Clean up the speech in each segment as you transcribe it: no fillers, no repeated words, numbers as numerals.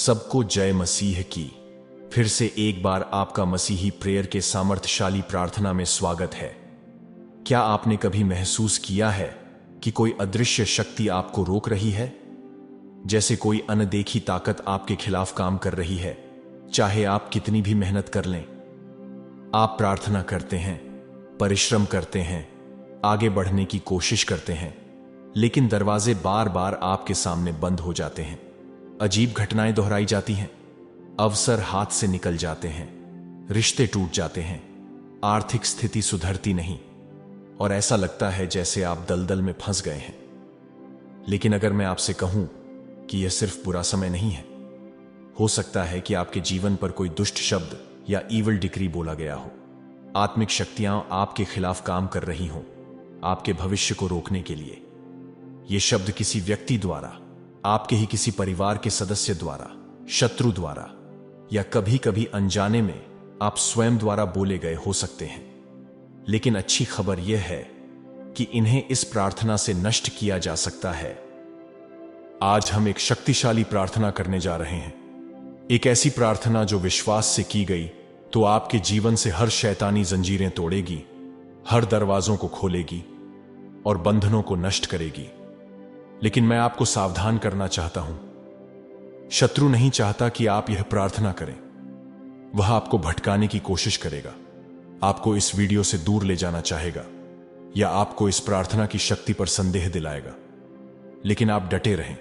सबको जय मसीह की। फिर से एक बार आपका मसीही प्रेयर के सामर्थ्यशाली प्रार्थना में स्वागत है। क्या आपने कभी महसूस किया है कि कोई अदृश्य शक्ति आपको रोक रही है? जैसे कोई अनदेखी ताकत आपके खिलाफ काम कर रही है, चाहे आप कितनी भी मेहनत कर लें। आप प्रार्थना करते हैं, परिश्रम करते हैं, आगे बढ़ने की कोशिश करते हैं, लेकिन दरवाजे बार बार आपके सामने बंद हो जाते हैं। अजीब घटनाएं दोहराई जाती हैं, अवसर हाथ से निकल जाते हैं, रिश्ते टूट जाते हैं, आर्थिक स्थिति सुधरती नहीं और ऐसा लगता है जैसे आप दलदल में फंस गए हैं। लेकिन अगर मैं आपसे कहूं कि यह सिर्फ बुरा समय नहीं है, हो सकता है कि आपके जीवन पर कोई दुष्ट शब्द या ईवल डिक्री बोला गया हो। आत्मिक शक्तियां आपके खिलाफ काम कर रही हों, आपके भविष्य को रोकने के लिए। यह शब्द किसी व्यक्ति द्वारा, आपके ही किसी परिवार के सदस्य द्वारा, शत्रु द्वारा, या कभी कभी अनजाने में आप स्वयं द्वारा बोले गए हो सकते हैं। लेकिन अच्छी खबर यह है कि इन्हें इस प्रार्थना से नष्ट किया जा सकता है। आज हम एक शक्तिशाली प्रार्थना करने जा रहे हैं, एक ऐसी प्रार्थना जो विश्वास से की गई तो आपके जीवन से हर शैतानी जंजीरें तोड़ेगी, हर दरवाजों को खोलेगी और बंधनों को नष्ट करेगी। लेकिन मैं आपको सावधान करना चाहता हूं। शत्रु नहीं चाहता कि आप यह प्रार्थना करें। वह आपको भटकाने की कोशिश करेगा, आपको इस वीडियो से दूर ले जाना चाहेगा या आपको इस प्रार्थना की शक्ति पर संदेह दिलाएगा। लेकिन आप डटे रहें,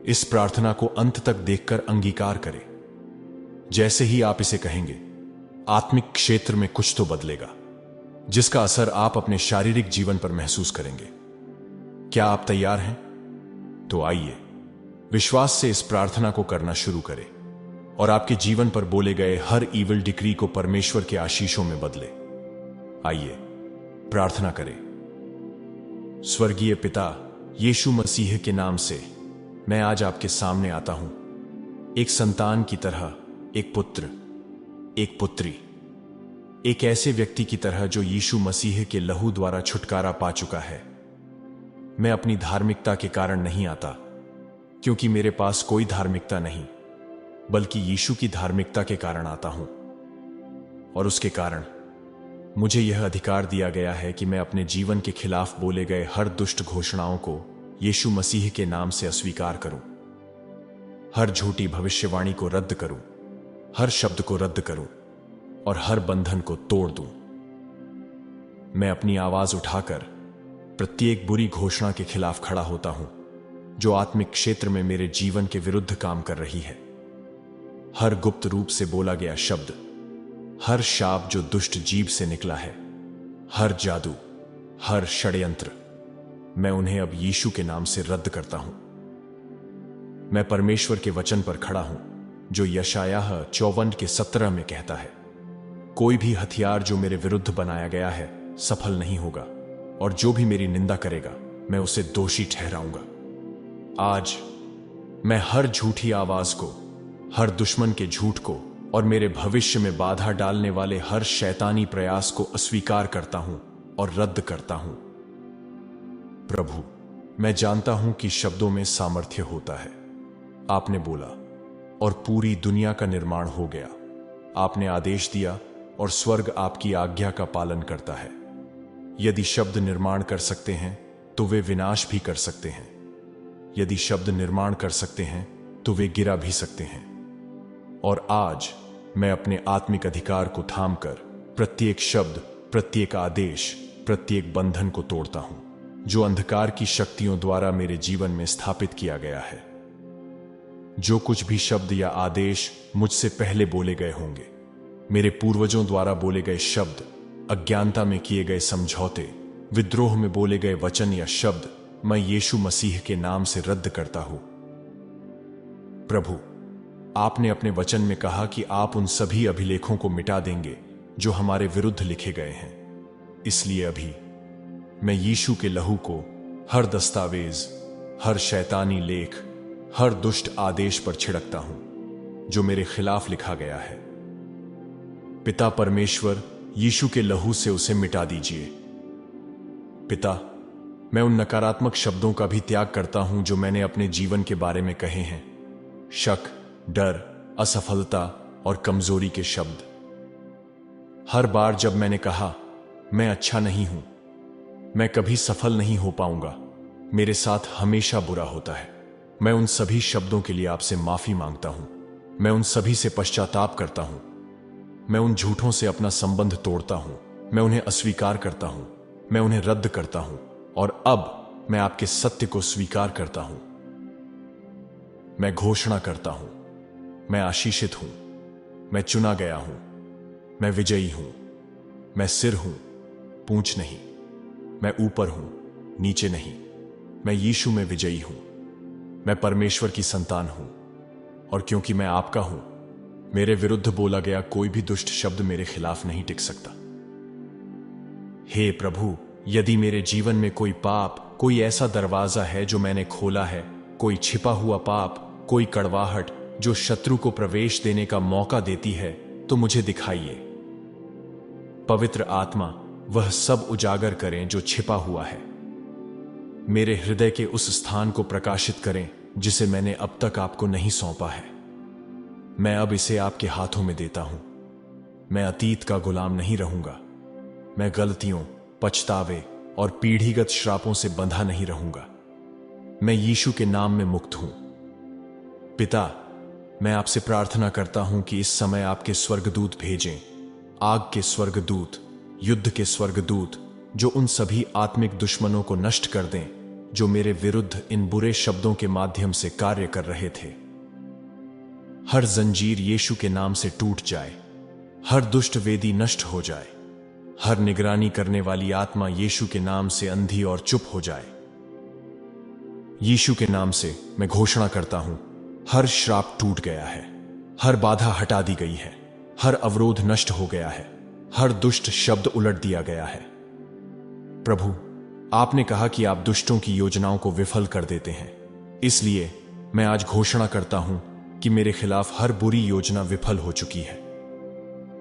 इस प्रार्थना को अंत तक देखकर अंगीकार करें। जैसे ही आप इसे कहेंगे, आत्मिक क्षेत्र में कुछ तो बदलेगा, जिसका असर आप अपने शारीरिक जीवन पर महसूस करेंगे। क्या आप तैयार हैं? तो आइए विश्वास से इस प्रार्थना को करना शुरू करें और आपके जीवन पर बोले गए हर ईवल डिक्री को परमेश्वर के आशीषों में बदले। आइए प्रार्थना करें। स्वर्गीय पिता, यीशु मसीह के नाम से मैं आज आपके सामने आता हूं, एक संतान की तरह, एक पुत्र, एक पुत्री, एक ऐसे व्यक्ति की तरह जो यीशु मसीह के लहू द्वारा छुटकारा पा चुका है। मैं अपनी धार्मिकता के कारण नहीं आता, क्योंकि मेरे पास कोई धार्मिकता नहीं, बल्कि यीशु की धार्मिकता के कारण आता हूं। और उसके कारण मुझे यह अधिकार दिया गया है कि मैं अपने जीवन के खिलाफ बोले गए हर दुष्ट घोषणाओं को यीशु मसीह के नाम से अस्वीकार करूं, हर झूठी भविष्यवाणी को रद्द करूं, हर शब्द को रद्द करूं और हर बंधन को तोड़ दूं। मैं अपनी आवाज उठाकर प्रत्येक बुरी घोषणा के खिलाफ खड़ा होता हूं जो आत्मिक क्षेत्र में मेरे जीवन के विरुद्ध काम कर रही है। हर गुप्त रूप से बोला गया शब्द, हर शाप जो दुष्ट जीभ से निकला है, हर जादू, हर षड्यंत्र, मैं उन्हें अब यीशु के नाम से रद्द करता हूं। मैं परमेश्वर के वचन पर खड़ा हूं जो यशायाह 54:17 में कहता है, कोई भी हथियार जो मेरे विरुद्ध बनाया गया है सफल नहीं होगा, और जो भी मेरी निंदा करेगा मैं उसे दोषी ठहराऊंगा। आज मैं हर झूठी आवाज को, हर दुश्मन के झूठ को और मेरे भविष्य में बाधा डालने वाले हर शैतानी प्रयास को अस्वीकार करता हूं और रद्द करता हूं। प्रभु, मैं जानता हूं कि शब्दों में सामर्थ्य होता है। आपने बोला और पूरी दुनिया का निर्माण हो गया। आपने आदेश दिया और स्वर्ग आपकी आज्ञा का पालन करता है। यदि शब्द निर्माण कर सकते हैं तो वे विनाश भी कर सकते हैं। यदि शब्द निर्माण कर सकते हैं तो वे गिरा भी सकते हैं। और आज मैं अपने आत्मिक अधिकार को थामकर प्रत्येक शब्द, प्रत्येक आदेश, प्रत्येक बंधन को तोड़ता हूं जो अंधकार की शक्तियों द्वारा मेरे जीवन में स्थापित किया गया है। जो कुछ भी शब्द या आदेश मुझसे पहले बोले गए होंगे, मेरे पूर्वजों द्वारा बोले गए शब्द, अज्ञानता में किए गए समझौते, विद्रोह में बोले गए वचन या शब्द, मैं यीशु मसीह के नाम से रद्द करता हूं। प्रभु, आपने अपने वचन में कहा कि आप उन सभी अभिलेखों को मिटा देंगे जो हमारे विरुद्ध लिखे गए हैं। इसलिए अभी मैं यीशु के लहू को हर दस्तावेज, हर शैतानी लेख, हर दुष्ट आदेश पर छिड़कता हूं जो मेरे खिलाफ लिखा गया है। पिता परमेश्वर, यीशु के लहू से उसे मिटा दीजिए। पिता, मैं उन नकारात्मक शब्दों का भी त्याग करता हूं जो मैंने अपने जीवन के बारे में कहे हैं। शक, डर, असफलता और कमजोरी के शब्द। हर बार जब मैंने कहा मैं अच्छा नहीं हूं, मैं कभी सफल नहीं हो पाऊंगा, मेरे साथ हमेशा बुरा होता है। मैं उन सभी शब्दों के लिए आपसे माफी मांगता हूं। मैं उन सभी से पश्चाताप करता हूं। मैं उन झूठों से अपना संबंध तोड़ता हूं। मैं उन्हें अस्वीकार करता हूं। मैं उन्हें रद्द करता हूं और अब मैं आपके सत्य को स्वीकार करता हूं। मैं घोषणा करता हूं, मैं आशीषित हूं, मैं चुना गया हूं, मैं विजयी हूं, मैं सिर हूं, पूंछ नहीं, मैं ऊपर हूं, नीचे नहीं, मैं यीशु में विजयी हूं, मैं परमेश्वर की संतान हूं और क्योंकि मैं आपका हूं, मेरे विरुद्ध बोला गया कोई भी दुष्ट शब्द मेरे खिलाफ नहीं टिक सकता। हे प्रभु, यदि मेरे जीवन में कोई पाप, कोई ऐसा दरवाजा है जो मैंने खोला है, कोई छिपा हुआ पाप, कोई कड़वाहट जो शत्रु को प्रवेश देने का मौका देती है, तो मुझे दिखाइए। पवित्र आत्मा वह सब उजागर करें जो छिपा हुआ है। मेरे हृदय के उस स्थान को प्रकाशित करें जिसे मैंने अब तक आपको नहीं सौंपा है। मैं अब इसे आपके हाथों में देता हूं। मैं अतीत का गुलाम नहीं रहूंगा। मैं गलतियों, पछतावे और पीढ़ीगत श्रापों से बंधा नहीं रहूंगा। मैं यीशु के नाम में मुक्त हूं। पिता, मैं आपसे प्रार्थना करता हूं कि इस समय आपके स्वर्गदूत भेजें, आग के स्वर्गदूत, युद्ध के स्वर्गदूत, जो उन सभी आत्मिक दुश्मनों को नष्ट कर दें जो मेरे विरुद्ध इन बुरे शब्दों के माध्यम से कार्य कर रहे थे। हर जंजीर यीशु के नाम से टूट जाए, हर दुष्ट वेदी नष्ट हो जाए, हर निगरानी करने वाली आत्मा यीशु के नाम से अंधी और चुप हो जाए। यीशु के नाम से मैं घोषणा करता हूं, हर श्राप टूट गया है, हर बाधा हटा दी गई है, हर अवरोध नष्ट हो गया है, हर दुष्ट शब्द उलट दिया गया है। प्रभु, आपने कहा कि आप दुष्टों की योजनाओं को विफल कर देते हैं। इसलिए मैं आज घोषणा करता हूं कि मेरे खिलाफ हर बुरी योजना विफल हो चुकी है।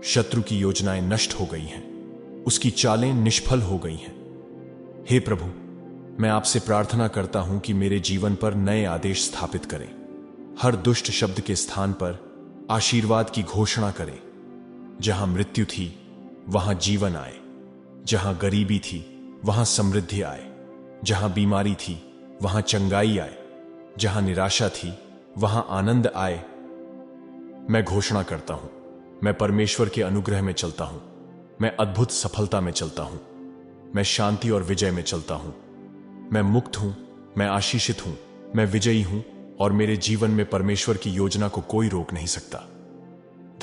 शत्रु की योजनाएं नष्ट हो गई हैं, उसकी चालें निष्फल हो गई हैं। हे प्रभु, मैं आपसे प्रार्थना करता हूं कि मेरे जीवन पर नए आदेश स्थापित करें। हर दुष्ट शब्द के स्थान पर आशीर्वाद की घोषणा करें। जहां मृत्यु थी वहां जीवन आए, जहां गरीबी थी वहां समृद्धि आए, जहां बीमारी थी वहां चंगाई आए, जहां निराशा थी वहां आनंद आए। मैं घोषणा करता हूं, मैं परमेश्वर के अनुग्रह में चलता हूं, मैं अद्भुत सफलता में चलता हूं, मैं शांति और विजय में चलता हूं, मैं मुक्त हूं, मैं आशीषित हूं, मैं विजयी हूं और मेरे जीवन में परमेश्वर की योजना को कोई रोक नहीं सकता।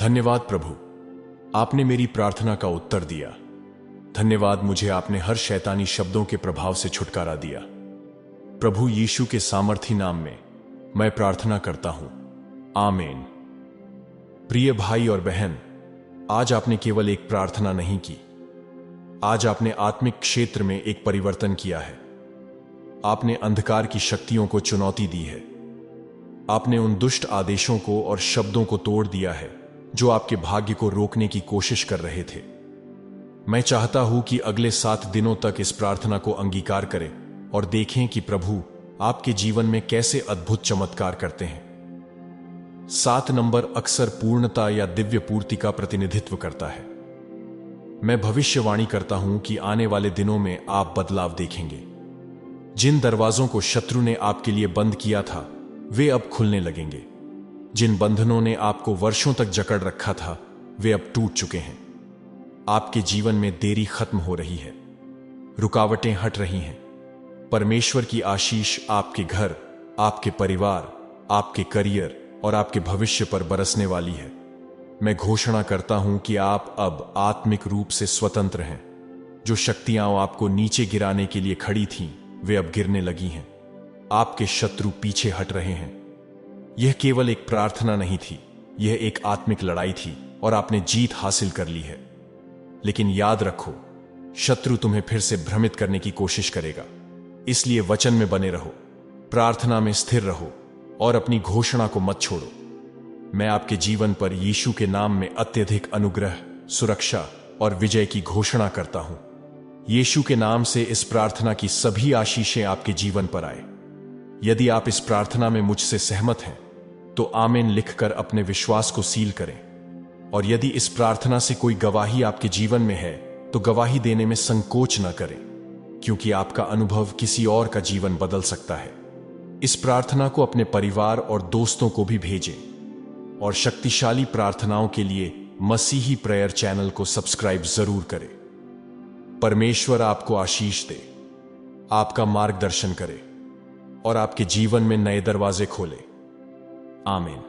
धन्यवाद प्रभु, आपने मेरी प्रार्थना का उत्तर दिया। धन्यवाद, मुझे आपने हर शैतानी शब्दों के प्रभाव से छुटकारा दिया। प्रभु यीशु के सामर्थी नाम में मैं प्रार्थना करता हूं, आमीन। प्रिय भाई और बहन, आज आपने केवल एक प्रार्थना नहीं की, आज आपने आत्मिक क्षेत्र में एक परिवर्तन किया है। आपने अंधकार की शक्तियों को चुनौती दी है। आपने उन दुष्ट आदेशों को और शब्दों को तोड़ दिया है जो आपके भाग्य को रोकने की कोशिश कर रहे थे। मैं चाहता हूं कि अगले 7 दिनों तक इस प्रार्थना को अंगीकार करें और देखें कि प्रभु आपके जीवन में कैसे अद्भुत चमत्कार करते हैं। 7 नंबर अक्सर पूर्णता या दिव्य पूर्ति का प्रतिनिधित्व करता है। मैं भविष्यवाणी करता हूं कि आने वाले दिनों में आप बदलाव देखेंगे। जिन दरवाजों को शत्रु ने आपके लिए बंद किया था, वे अब खुलने लगेंगे। जिन बंधनों ने आपको वर्षों तक जकड़ रखा था, वे अब टूट चुके हैं। आपके जीवन में देरी खत्म हो रही है, रुकावटें हट रही हैं। परमेश्वर की आशीष आपके घर, आपके परिवार, आपके करियर और आपके भविष्य पर बरसने वाली है। मैं घोषणा करता हूं कि आप अब आत्मिक रूप से स्वतंत्र हैं। जो शक्तियां आपको नीचे गिराने के लिए खड़ी थीं, वे अब गिरने लगी हैं। आपके शत्रु पीछे हट रहे हैं। यह केवल एक प्रार्थना नहीं थी, यह एक आत्मिक लड़ाई थी और आपने जीत हासिल कर ली है। लेकिन याद रखो, शत्रु तुम्हें फिर से भ्रमित करने की कोशिश करेगा। इसलिए वचन में बने रहो, प्रार्थना में स्थिर रहो और अपनी घोषणा को मत छोड़ो। मैं आपके जीवन पर यीशु के नाम में अत्यधिक अनुग्रह, सुरक्षा और विजय की घोषणा करता हूं। यीशु के नाम से इस प्रार्थना की सभी आशीषें आपके जीवन पर आए। यदि आप इस प्रार्थना में मुझसे सहमत हैं, तो आमीन लिखकर अपने विश्वास को सील करें। और यदि इस प्रार्थना से कोई गवाही आपके जीवन में है तो गवाही देने में संकोच न करें, क्योंकि आपका अनुभव किसी और का जीवन बदल सकता है। इस प्रार्थना को अपने परिवार और दोस्तों को भी भेजें और शक्तिशाली प्रार्थनाओं के लिए मसीही प्रेयर चैनल को सब्सक्राइब जरूर करें। परमेश्वर आपको आशीष दे, आपका मार्गदर्शन करे और आपके जीवन में नए दरवाजे खोले। आमीन।